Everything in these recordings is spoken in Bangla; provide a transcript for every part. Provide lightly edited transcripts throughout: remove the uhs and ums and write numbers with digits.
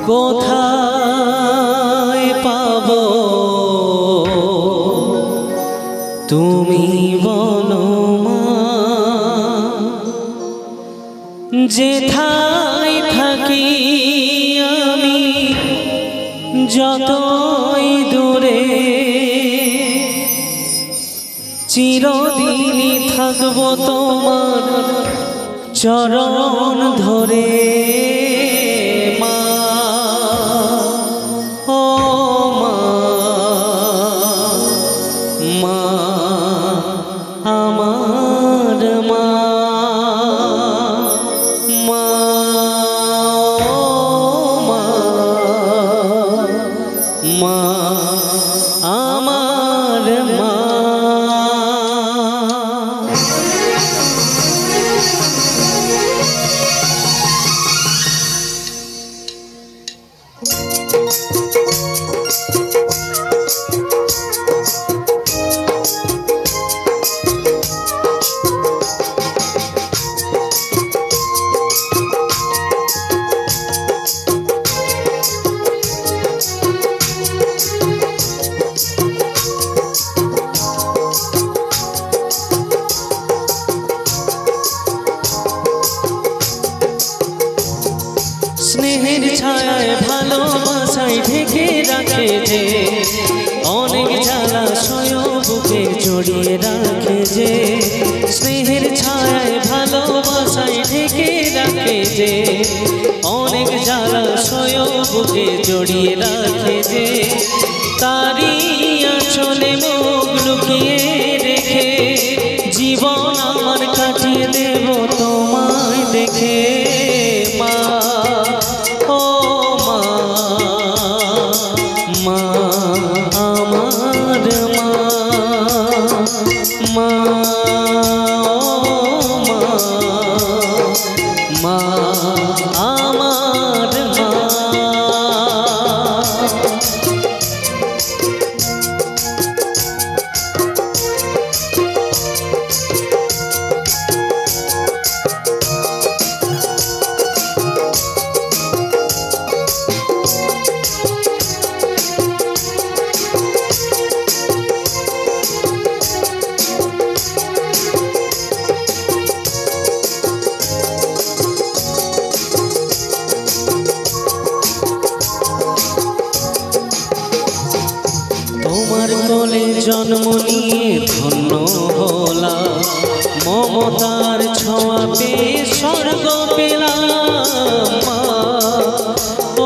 কোথায় পাবো তুমি বলো মা, যেথায় থাকি আমি যতই দূরে, চিরদিনই থাকবো তোমার চরণ ধরে। মা ও মা, মা আমার মা, মা ও মা, মা আমার মা। স্নেহের ছায়ায় ভালোবাসায় ঢেকে রাখে যে, অনেক জ্বালাশয় বুকে জড়িয়ে রাখে যে। স্নেহের ছায়ায় ভালোবাসায় ঢেকে রাখে যে, অনেক জ্বালাশয় বুকে জড়িয়ে রাখে যে। তারই আঁচলে মুখ লুকিয়ে রেখে জীবন আমার কাটিয়ে দেব তোমায় দেখে। মা ও মা, মা আমার মা, মা ও মা, মা আমার মা। তোমার কোলে জন্ম নিয়ে ধন্য হলাম, মমতার ছোঁয়া পেয়ে স্বর্গ পেলাম। মা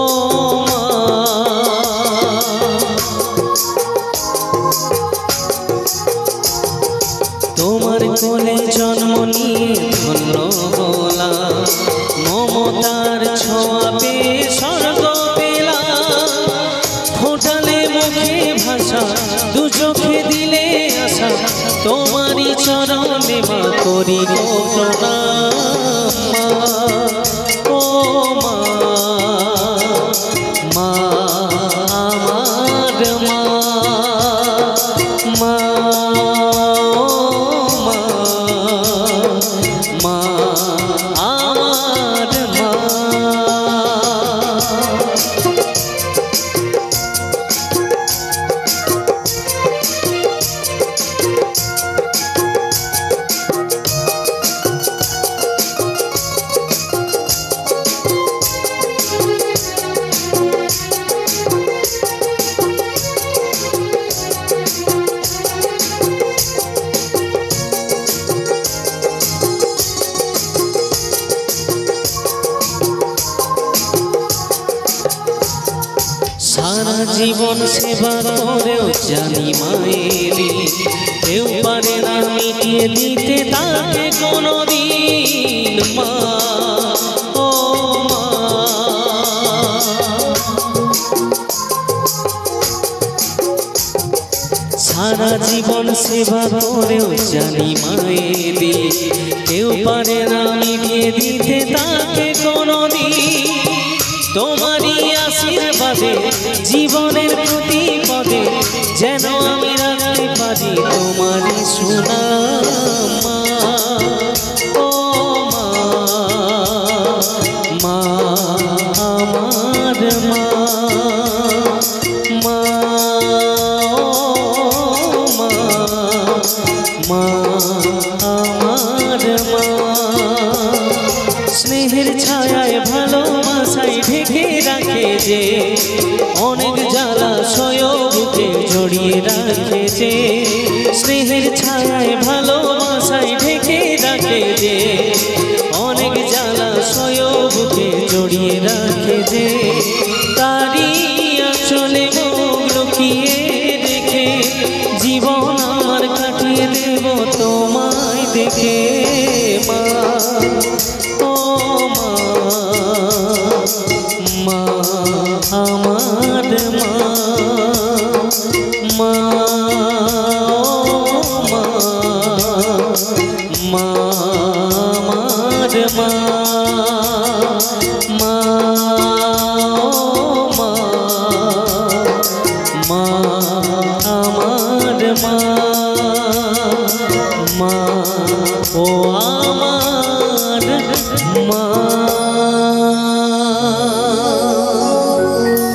ও মা, তোমার কোলে জন্ম নিয়ে ধন্য হলাম, মমতার ছোঁয়া পেয়ে স্বর্গ পেলাম। ফোটালে মুখে ভাষা, দু চোখে দিলে আশা, তোমারই চরণে মা করি গো প্রণাম। মা ও মা, মা আমার মা, মা ও মা, মা আমার মা। সারা জীবন সেবা করেও জানি মায়েরি কেউ পারে না মিটিয়ে দিতে তাকে কোনোদিন। মা ও মা, সারা জীবন সেবা করেও জানি মায়েরি কেউ পারে না মিটিয়ে দিতে তাকে কোনোদিন। তোমারই আশীর্বাদে জীবনের প্রতি পদে যেন আমি রাখতে পারি তোমারই সুনাম। মা ও মা, মা আমার মা। ঢেকে রাখে যে, অনেক জ্বালাশয় বুকে জড়িয়ে রাখে যে, স্নেহের ছায়ায় ভালোবাসায় ঢেকে রাখে যে, অনেক জ্বালাশয় বুকে জড়িয়ে রাখে যে, তারি আঁচলে মুখ লুকিয়ে রেখে জীবন আমার কাটিয়ে দেব তোমায় দেখে। মা ও মা, মা আমার মা, মা ও মা, মা আমার মা, মা ও মা, মা আমার মা, মা ও আমার মা।